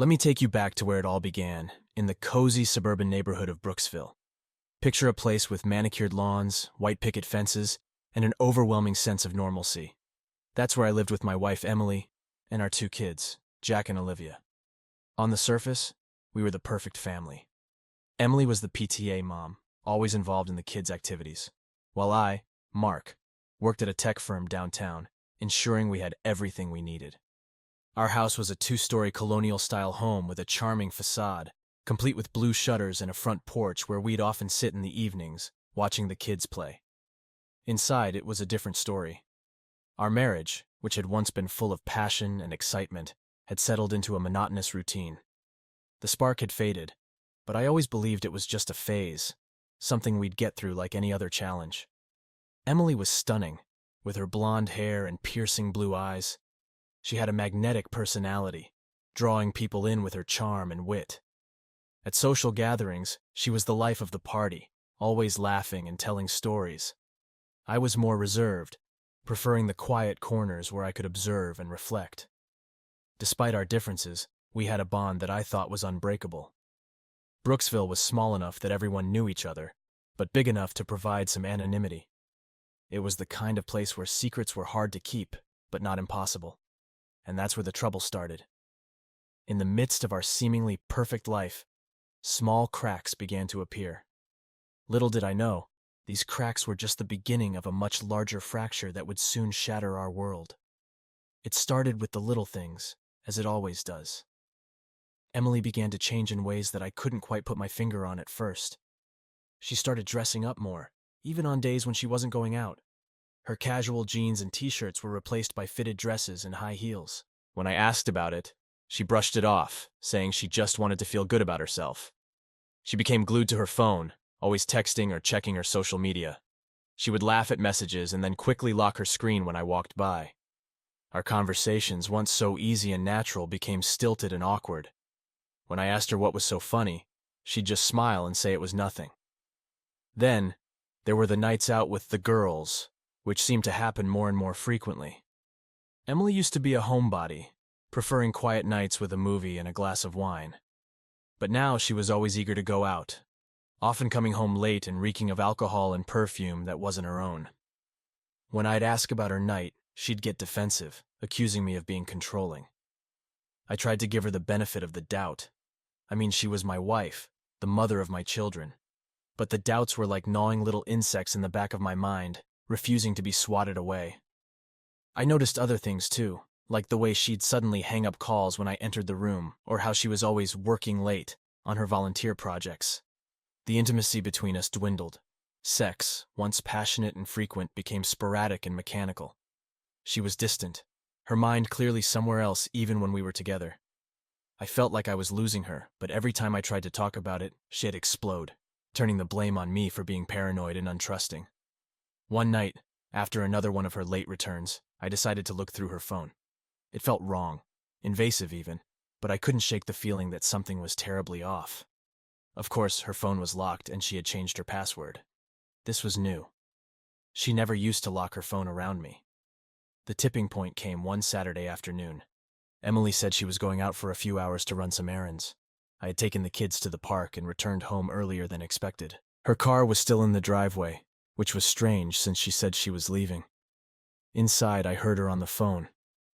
Let me take you back to where it all began, in the cozy suburban neighborhood of Brooksville. Picture a place with manicured lawns, white picket fences, and an overwhelming sense of normalcy. That's where I lived with my wife, Emily, and our two kids, Jack and Olivia. On the surface, we were the perfect family. Emily was the PTA mom, always involved in the kids' activities, while I, Mark, worked at a tech firm downtown, ensuring we had everything we needed. Our house was a two-story colonial-style home with a charming facade, complete with blue shutters and a front porch where we'd often sit in the evenings, watching the kids play. Inside, it was a different story. Our marriage, which had once been full of passion and excitement, had settled into a monotonous routine. The spark had faded, but I always believed it was just a phase, something we'd get through like any other challenge. Emily was stunning, with her blonde hair and piercing blue eyes. She had a magnetic personality, drawing people in with her charm and wit. At social gatherings, she was the life of the party, always laughing and telling stories. I was more reserved, preferring the quiet corners where I could observe and reflect. Despite our differences, we had a bond that I thought was unbreakable. Brooksville was small enough that everyone knew each other, but big enough to provide some anonymity. It was the kind of place where secrets were hard to keep, but not impossible. And that's where the trouble started. In the midst of our seemingly perfect life, small cracks began to appear. Little did I know, these cracks were just the beginning of a much larger fracture that would soon shatter our world. It started with the little things, as it always does. Emily began to change in ways that I couldn't quite put my finger on at first. She started dressing up more, even on days when she wasn't going out. Her casual jeans and t-shirts were replaced by fitted dresses and high heels. When I asked about it, she brushed it off, saying she just wanted to feel good about herself. She became glued to her phone, always texting or checking her social media. She would laugh at messages and then quickly lock her screen when I walked by. Our conversations, once so easy and natural, became stilted and awkward. When I asked her what was so funny, she'd just smile and say it was nothing. Then, there were the nights out with the girls, which seemed to happen more and more frequently. Emily used to be a homebody, preferring quiet nights with a movie and a glass of wine. But now she was always eager to go out, often coming home late and reeking of alcohol and perfume that wasn't her own. When I'd ask about her night, she'd get defensive, accusing me of being controlling. I tried to give her the benefit of the doubt. I mean, she was my wife, the mother of my children. But the doubts were like gnawing little insects in the back of my mind, refusing to be swatted away. I noticed other things too, like the way she'd suddenly hang up calls when I entered the room, or how she was always working late on her volunteer projects. The intimacy between us dwindled. Sex, once passionate and frequent, became sporadic and mechanical. She was distant, her mind clearly somewhere else even when we were together. I felt like I was losing her, but every time I tried to talk about it, she'd explode, turning the blame on me for being paranoid and untrusting. One night, after another one of her late returns, I decided to look through her phone. It felt wrong, invasive even, but I couldn't shake the feeling that something was terribly off. Of course, her phone was locked and she had changed her password. This was new. She never used to lock her phone around me. The tipping point came one Saturday afternoon. Emily said she was going out for a few hours to run some errands. I had taken the kids to the park and returned home earlier than expected. Her car was still in the driveway, which was strange since she said she was leaving. Inside, I heard her on the phone,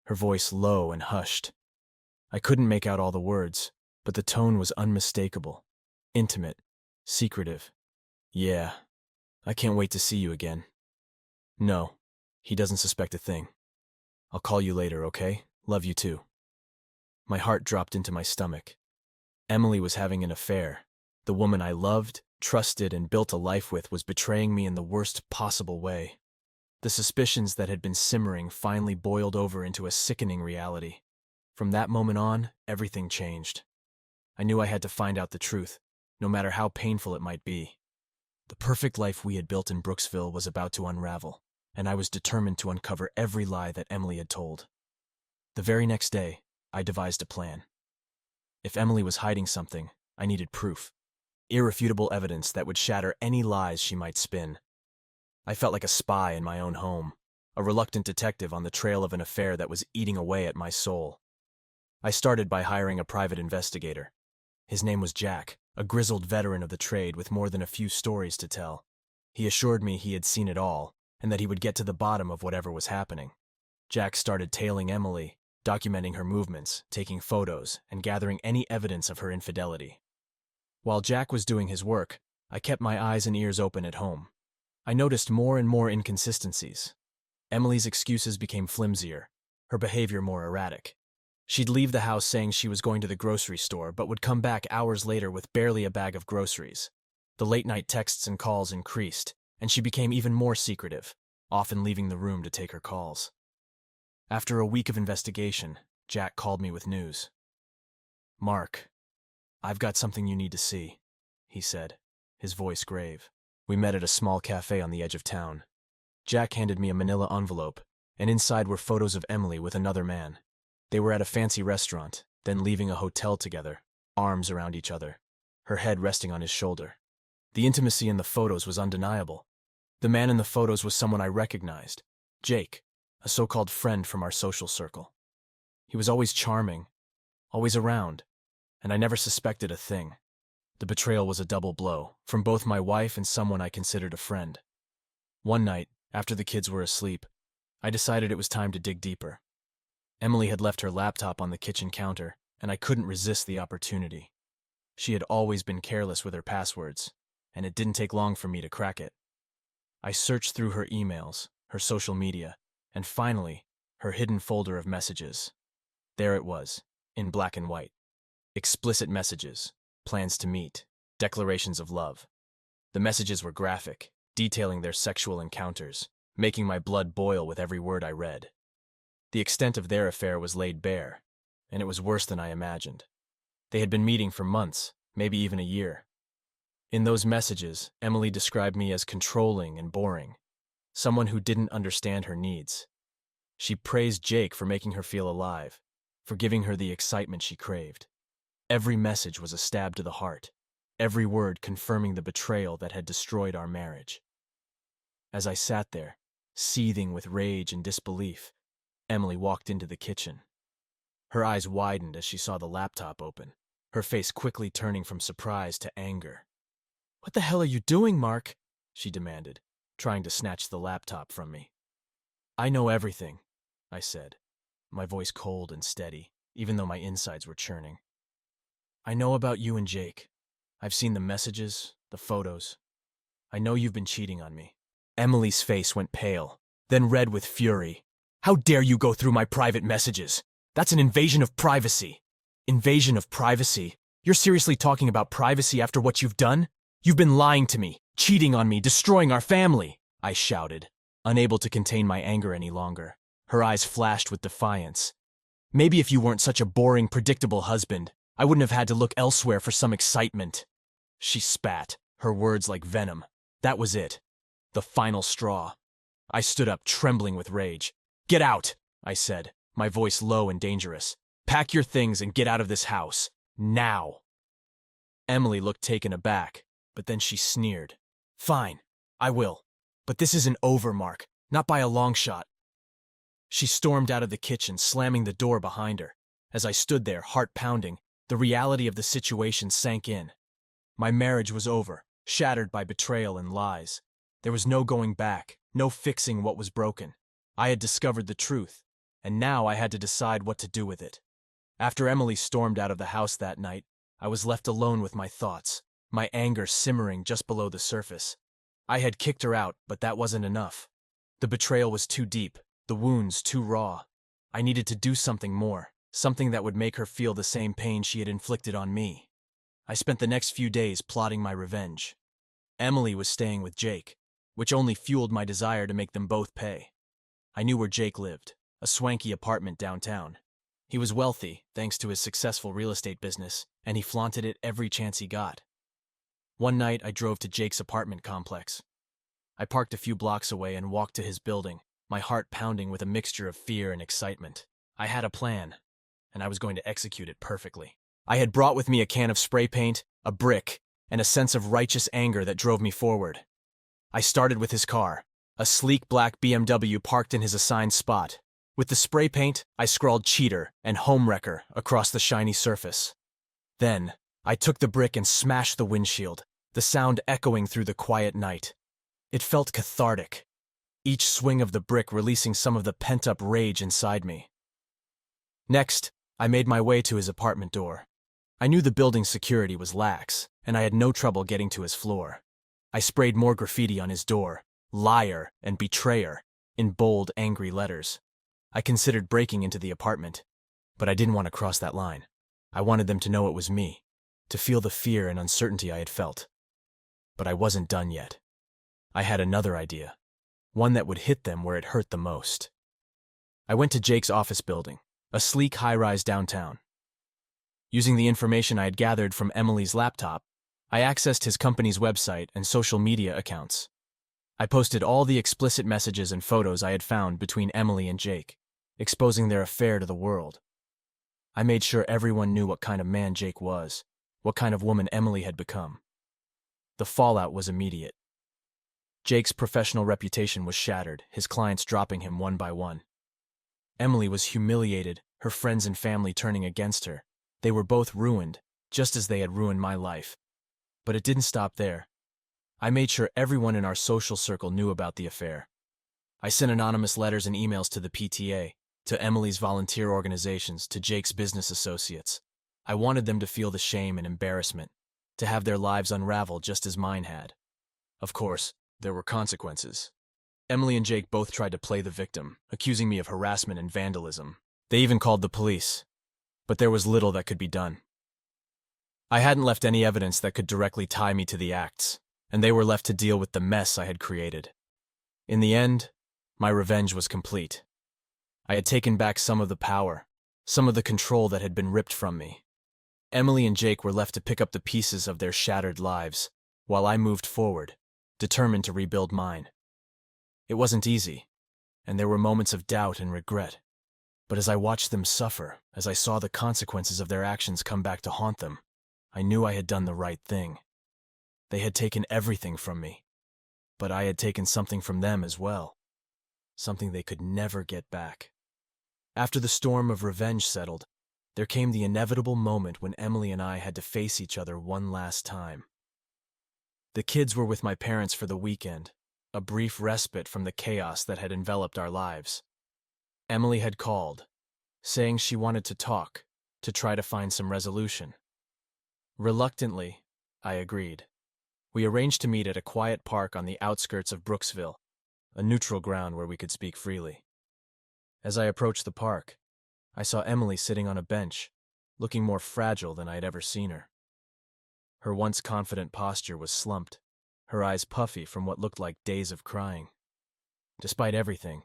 her voice low and hushed. I couldn't make out all the words, but the tone was unmistakable, intimate, secretive. "Yeah, I can't wait to see you again." "No, he doesn't suspect a thing. I'll call you later, okay? Love you too." My heart dropped into my stomach. Emily was having an affair. The woman I loved, trusted, and built a life with was betraying me in the worst possible way. The suspicions that had been simmering finally boiled over into a sickening reality. From that moment on, everything changed. I knew I had to find out the truth, no matter how painful it might be. The perfect life we had built in Brooksville was about to unravel, and I was determined to uncover every lie that Emily had told. The very next day, I devised a plan. If Emily was hiding something, I needed proof. Irrefutable evidence that would shatter any lies she might spin. I felt like a spy in my own home, a reluctant detective on the trail of an affair that was eating away at my soul. I started by hiring a private investigator. His name was Jack, a grizzled veteran of the trade with more than a few stories to tell. He assured me he had seen it all, and that he would get to the bottom of whatever was happening. Jack started tailing Emily, documenting her movements, taking photos, and gathering any evidence of her infidelity. While Jack was doing his work, I kept my eyes and ears open at home. I noticed more and more inconsistencies. Emily's excuses became flimsier, her behavior more erratic. She'd leave the house saying she was going to the grocery store, but would come back hours later with barely a bag of groceries. The late-night texts and calls increased, and she became even more secretive, often leaving the room to take her calls. After a week of investigation, Jack called me with news. "Mark, I've got something you need to see," he said, his voice grave. We met at a small cafe on the edge of town. Jack handed me a manila envelope, and inside were photos of Emily with another man. They were at a fancy restaurant, then leaving a hotel together, arms around each other, her head resting on his shoulder. The intimacy in the photos was undeniable. The man in the photos was someone I recognized, Jake, a so-called friend from our social circle. He was always charming, always around, and I never suspected a thing. The betrayal was a double blow, from both my wife and someone I considered a friend. One night, after the kids were asleep, I decided it was time to dig deeper. Emily had left her laptop on the kitchen counter, and I couldn't resist the opportunity. She had always been careless with her passwords, and it didn't take long for me to crack it. I searched through her emails, her social media, and finally, her hidden folder of messages. There it was, in black and white. Explicit messages, plans to meet, declarations of love. The messages were graphic, detailing their sexual encounters, making my blood boil with every word I read. The extent of their affair was laid bare, and it was worse than I imagined. They had been meeting for months, maybe even a year. In those messages, Emily described me as controlling and boring, someone who didn't understand her needs. She praised Jake for making her feel alive, for giving her the excitement she craved. Every message was a stab to the heart, every word confirming the betrayal that had destroyed our marriage. As I sat there, seething with rage and disbelief, Emily walked into the kitchen. Her eyes widened as she saw the laptop open, her face quickly turning from surprise to anger. "What the hell are you doing, Mark?" she demanded, trying to snatch the laptop from me. "I know everything," I said, my voice cold and steady, even though my insides were churning. "I know about you and Jake. I've seen the messages, the photos. I know you've been cheating on me." Emily's face went pale, then red with fury. "How dare you go through my private messages? That's an invasion of privacy." "Invasion of privacy? You're seriously talking about privacy after what you've done? You've been lying to me, cheating on me, destroying our family," I shouted, unable to contain my anger any longer. Her eyes flashed with defiance. "Maybe if you weren't such a boring, predictable husband, I wouldn't have had to look elsewhere for some excitement." She spat, her words like venom. That was it. The final straw. I stood up, trembling with rage. "Get out," I said, my voice low and dangerous. "Pack your things and get out of this house. Now." Emily looked taken aback, but then she sneered. "Fine, I will. But this isn't over, Mark. Not by a long shot." She stormed out of the kitchen, slamming the door behind her. As I stood there, heart pounding, the reality of the situation sank in. My marriage was over, shattered by betrayal and lies. There was no going back, no fixing what was broken. I had discovered the truth, and now I had to decide what to do with it. After Emily stormed out of the house that night, I was left alone with my thoughts, my anger simmering just below the surface. I had kicked her out, but that wasn't enough. The betrayal was too deep, the wounds too raw. I needed to do something more, something that would make her feel the same pain she had inflicted on me. I spent the next few days plotting my revenge. Emily was staying with Jake, which only fueled my desire to make them both pay. I knew where Jake lived, a swanky apartment downtown. He was wealthy, thanks to his successful real estate business, and he flaunted it every chance he got. One night, I drove to Jake's apartment complex. I parked a few blocks away and walked to his building, my heart pounding with a mixture of fear and excitement. I had a plan, and I was going to execute it perfectly. I had brought with me a can of spray paint, a brick, and a sense of righteous anger that drove me forward. I started with his car, a sleek black BMW parked in his assigned spot. With the spray paint, I scrawled cheater and homewrecker across the shiny surface. Then, I took the brick and smashed the windshield, the sound echoing through the quiet night. It felt cathartic, each swing of the brick releasing some of the pent-up rage inside me. Next, I made my way to his apartment door. I knew the building's security was lax, and I had no trouble getting to his floor. I sprayed more graffiti on his door, liar and betrayer, in bold, angry letters. I considered breaking into the apartment, but I didn't want to cross that line. I wanted them to know it was me, to feel the fear and uncertainty I had felt. But I wasn't done yet. I had another idea, one that would hit them where it hurt the most. I went to Jake's office building, a sleek high-rise downtown. Using the information I had gathered from Emily's laptop, I accessed his company's website and social media accounts. I posted all the explicit messages and photos I had found between Emily and Jake, exposing their affair to the world. I made sure everyone knew what kind of man Jake was, what kind of woman Emily had become. The fallout was immediate. Jake's professional reputation was shattered, his clients dropping him one by one. Emily was humiliated, her friends and family turning against her. They were both ruined, just as they had ruined my life. But it didn't stop there. I made sure everyone in our social circle knew about the affair. I sent anonymous letters and emails to the PTA, to Emily's volunteer organizations, to Jake's business associates. I wanted them to feel the shame and embarrassment, to have their lives unravel just as mine had. Of course, there were consequences. Emily and Jake both tried to play the victim, accusing me of harassment and vandalism. They even called the police. But there was little that could be done. I hadn't left any evidence that could directly tie me to the acts, and they were left to deal with the mess I had created. In the end, my revenge was complete. I had taken back some of the power, some of the control that had been ripped from me. Emily and Jake were left to pick up the pieces of their shattered lives, while I moved forward, determined to rebuild mine. It wasn't easy, and there were moments of doubt and regret. But as I watched them suffer, as I saw the consequences of their actions come back to haunt them, I knew I had done the right thing. They had taken everything from me, but I had taken something from them as well, something they could never get back. After the storm of revenge settled, there came the inevitable moment when Emily and I had to face each other one last time. The kids were with my parents for the weekend, a brief respite from the chaos that had enveloped our lives. Emily had called, saying she wanted to talk, to try to find some resolution. Reluctantly, I agreed. We arranged to meet at a quiet park on the outskirts of Brooksville, a neutral ground where we could speak freely. As I approached the park, I saw Emily sitting on a bench, looking more fragile than I had ever seen her. Her once confident posture was slumped, her eyes puffy from what looked like days of crying. Despite everything,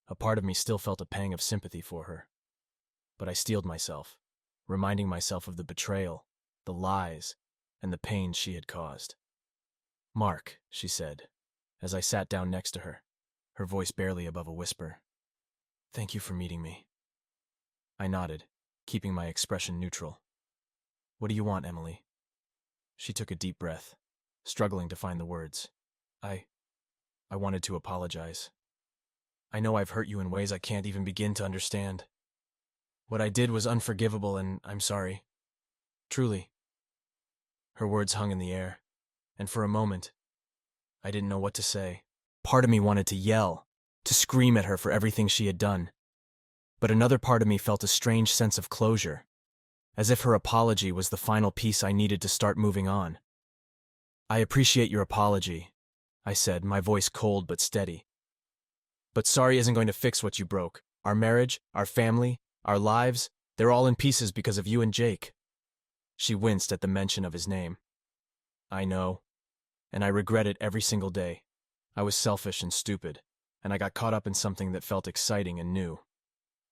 a part of me still felt a pang of sympathy for her. But I steeled myself, reminding myself of the betrayal, the lies, and the pain she had caused. "Mark," she said, as I sat down next to her, her voice barely above a whisper. "Thank you for meeting me." I nodded, keeping my expression neutral. "What do you want, Emily?" She took a deep breath, struggling to find the words. I wanted to apologize. I know I've hurt you in ways I can't even begin to understand. What I did was unforgivable, and I'm sorry. Truly." Her words hung in the air, and for a moment, I didn't know what to say. Part of me wanted to yell, to scream at her for everything she had done. But another part of me felt a strange sense of closure, as if her apology was the final piece I needed to start moving on. "I appreciate your apology," I said, my voice cold but steady. "But sorry isn't going to fix what you broke. Our marriage, our family, our lives, they're all in pieces because of you and Jake." She winced at the mention of his name. "I know, and I regret it every single day. I was selfish and stupid, and I got caught up in something that felt exciting and new.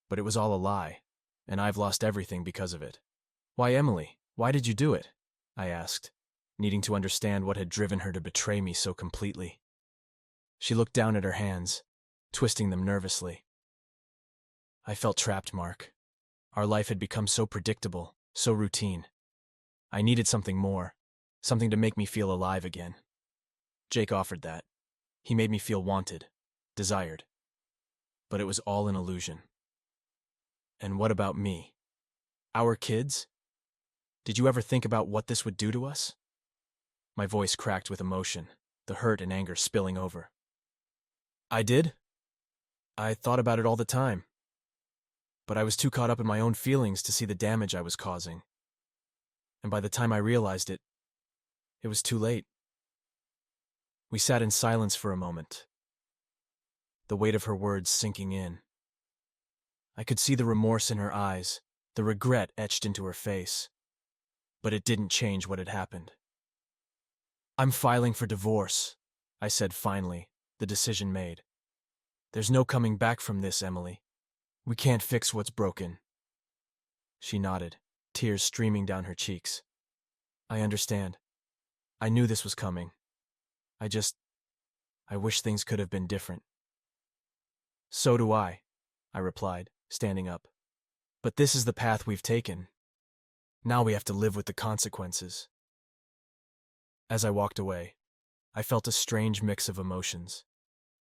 But it was all a lie, and I've lost everything because of it." "Why, Emily, why did you do it?" I asked, needing to understand what had driven her to betray me so completely. She looked down at her hands, twisting them nervously. "I felt trapped, Mark. Our life had become so predictable, so routine. I needed something more, something to make me feel alive again. Jake offered that. He made me feel wanted, desired. But it was all an illusion. And what about me? Our kids? Did you ever think about what this would do to us? My voice cracked with emotion, the hurt and anger spilling over. I did. I thought about it all the time. But I was too caught up in my own feelings to see the damage I was causing. And by the time I realized it, it was too late. We sat in silence for a moment, the weight of her words sinking in. I could see the remorse in her eyes, the regret etched into her face. But it didn't change what had happened. I'm filing for divorce, I said finally, the decision made. There's no coming back from this, Emily. We can't fix what's broken. She nodded, tears streaming down her cheeks. I understand. I knew this was coming. I wish things could have been different. So do I replied, standing up. But this is the path we've taken. Now we have to live with the consequences. As I walked away, I felt a strange mix of emotions.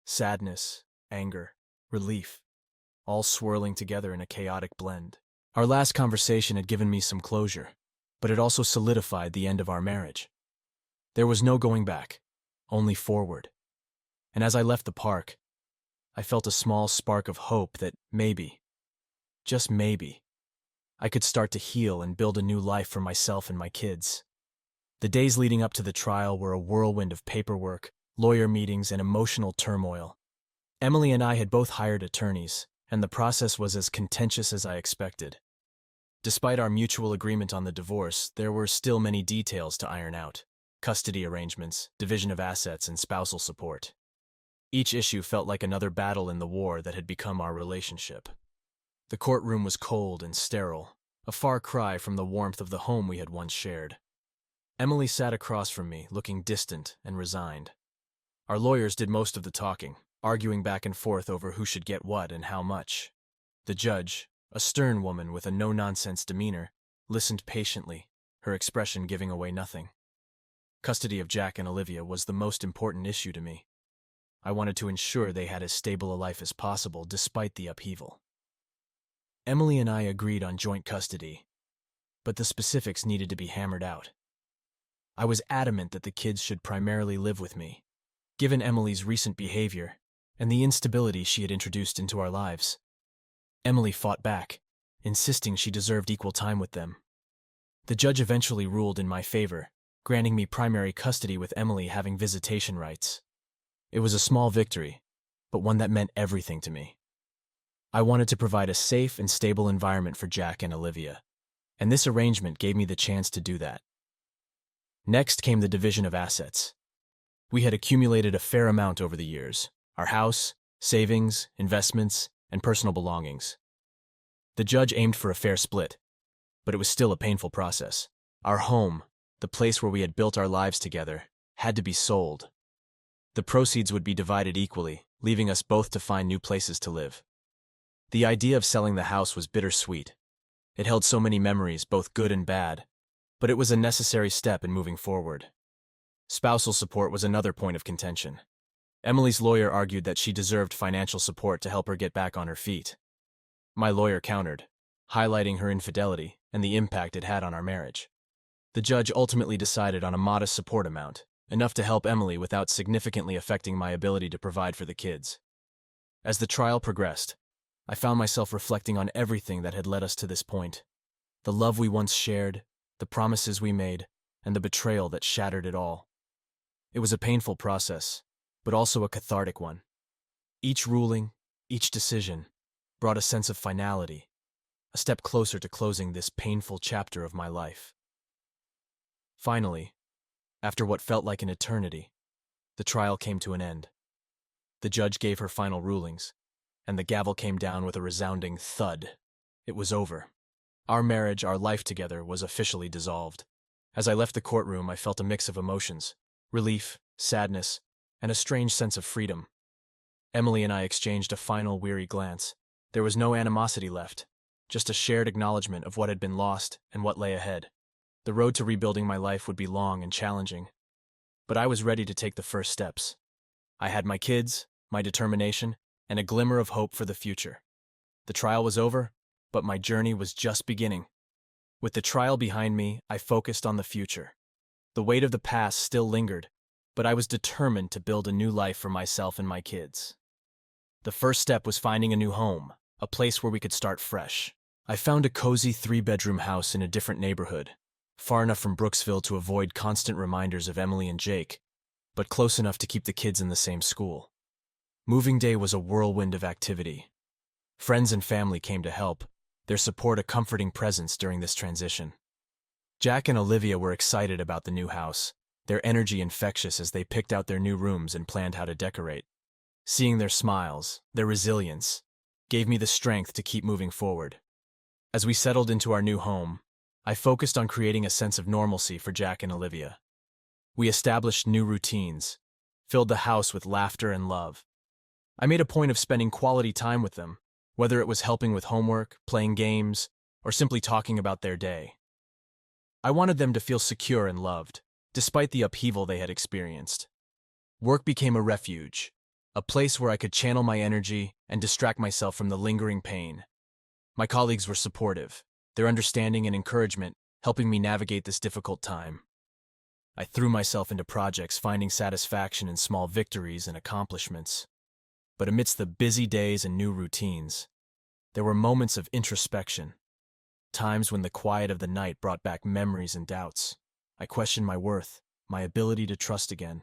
Sadness, anger, relief, all swirling together in a chaotic blend. Our last conversation had given me some closure, but it also solidified the end of our marriage. There was no going back, only forward. And as I left the park, I felt a small spark of hope that maybe, just maybe, I could start to heal and build a new life for myself and my kids. The days leading up to the trial were a whirlwind of paperwork, lawyer meetings, and emotional turmoil. Emily and I had both hired attorneys, and the process was as contentious as I expected. Despite our mutual agreement on the divorce, there were still many details to iron out: custody arrangements, division of assets, and spousal support. Each issue felt like another battle in the war that had become our relationship. The courtroom was cold and sterile, a far cry from the warmth of the home we had once shared. Emily sat across from me, looking distant and resigned. Our lawyers did most of the talking, arguing back and forth over who should get what and how much. The judge, a stern woman with a no-nonsense demeanor, listened patiently, her expression giving away nothing. Custody of Jack and Olivia was the most important issue to me. I wanted to ensure they had as stable a life as possible despite the upheaval. Emily and I agreed on joint custody, but the specifics needed to be hammered out. I was adamant that the kids should primarily live with me, given Emily's recent behavior and the instability she had introduced into our lives. Emily fought back, insisting she deserved equal time with them. The judge eventually ruled in my favor, granting me primary custody with Emily having visitation rights. It was a small victory, but one that meant everything to me. I wanted to provide a safe and stable environment for Jack and Olivia, and this arrangement gave me the chance to do that. Next came the division of assets. We had accumulated a fair amount over the years: our house, savings, investments, and personal belongings. The judge aimed for a fair split, but it was still a painful process. Our home, the place where we had built our lives together, had to be sold. The proceeds would be divided equally, leaving us both to find new places to live. The idea of selling the house was bittersweet. It held so many memories, both good and bad, but it was a necessary step in moving forward. Spousal support was another point of contention. Emily's lawyer argued that she deserved financial support to help her get back on her feet. My lawyer countered, highlighting her infidelity and the impact it had on our marriage. The judge ultimately decided on a modest support amount, enough to help Emily without significantly affecting my ability to provide for the kids. As the trial progressed, I found myself reflecting on everything that had led us to this point: the love we once shared, the promises we made, and the betrayal that shattered it all. It was a painful process, but also a cathartic one. Each ruling, each decision, brought a sense of finality, a step closer to closing this painful chapter of my life. Finally, after what felt like an eternity, the trial came to an end. The judge gave her final rulings, and the gavel came down with a resounding thud. It was over. Our marriage, our life together, was officially dissolved. As I left the courtroom, I felt a mix of emotions: relief, sadness, and a strange sense of freedom. Emily and I exchanged a final weary glance. There was no animosity left, just a shared acknowledgement of what had been lost and what lay ahead. The road to rebuilding my life would be long and challenging, but I was ready to take the first steps. I had my kids, my determination, and a glimmer of hope for the future. The trial was over, but my journey was just beginning. With the trial behind me, I focused on the future. The weight of the past still lingered, but I was determined to build a new life for myself and my kids. The first step was finding a new home, a place where we could start fresh. I found a cozy 3-bedroom house in a different neighborhood, far enough from Brooksville to avoid constant reminders of Emily and Jake, but close enough to keep the kids in the same school. Moving day was a whirlwind of activity. Friends and family came to help, their support a comforting presence during this transition. Jack and Olivia were excited about the new house, their energy infectious as they picked out their new rooms and planned how to decorate. Seeing their smiles, their resilience, gave me the strength to keep moving forward. As we settled into our new home, I focused on creating a sense of normalcy for Jack and Olivia. We established new routines, filled the house with laughter and love. I made a point of spending quality time with them, whether it was helping with homework, playing games, or simply talking about their day. I wanted them to feel secure and loved, despite the upheaval they had experienced. Work became a refuge, a place where I could channel my energy and distract myself from the lingering pain. My colleagues were supportive, their understanding and encouragement helping me navigate this difficult time. I threw myself into projects, finding satisfaction in small victories and accomplishments. But amidst the busy days and new routines, there were moments of introspection, times when the quiet of the night brought back memories and doubts. I questioned my worth, my ability to trust again.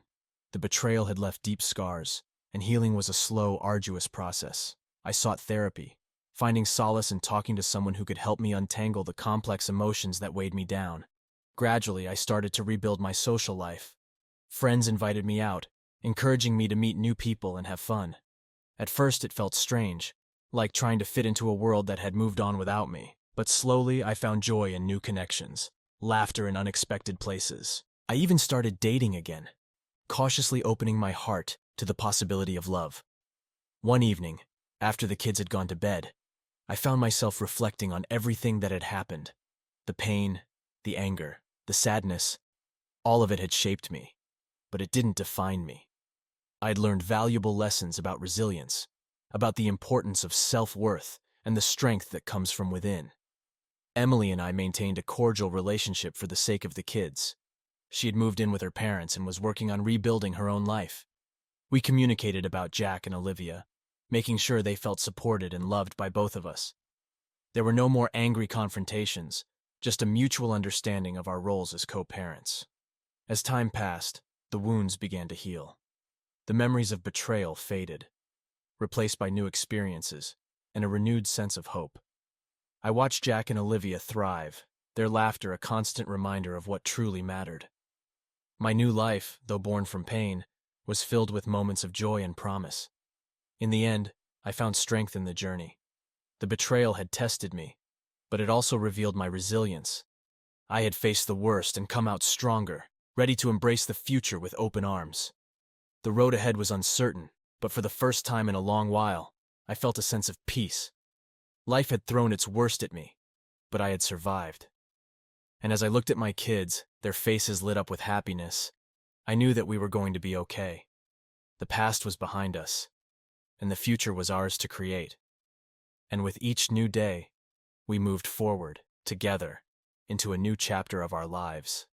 The betrayal had left deep scars, and healing was a slow, arduous process. I sought therapy, finding solace in talking to someone who could help me untangle the complex emotions that weighed me down. Gradually, I started to rebuild my social life. Friends invited me out, encouraging me to meet new people and have fun. At first, it felt strange, like trying to fit into a world that had moved on without me. But slowly, I found joy in new connections, laughter in unexpected places. I even started dating again, cautiously opening my heart to the possibility of love. One evening, after the kids had gone to bed, I found myself reflecting on everything that had happened. The pain, the anger, the sadness, all of it had shaped me, but it didn't define me. I'd learned valuable lessons about resilience, about the importance of self-worth and the strength that comes from within. Emily and I maintained a cordial relationship for the sake of the kids. She had moved in with her parents and was working on rebuilding her own life. We communicated about Jack and Olivia, making sure they felt supported and loved by both of us. There were no more angry confrontations, just a mutual understanding of our roles as co-parents. As time passed, the wounds began to heal. The memories of betrayal faded, replaced by new experiences and a renewed sense of hope. I watched Jack and Olivia thrive, their laughter a constant reminder of what truly mattered. My new life, though born from pain, was filled with moments of joy and promise. In the end, I found strength in the journey. The betrayal had tested me, but it also revealed my resilience. I had faced the worst and come out stronger, ready to embrace the future with open arms. The road ahead was uncertain, but for the first time in a long while, I felt a sense of peace. Life had thrown its worst at me, but I had survived. And as I looked at my kids, their faces lit up with happiness, I knew that we were going to be okay. The past was behind us, and the future was ours to create. And with each new day, we moved forward, together, into a new chapter of our lives.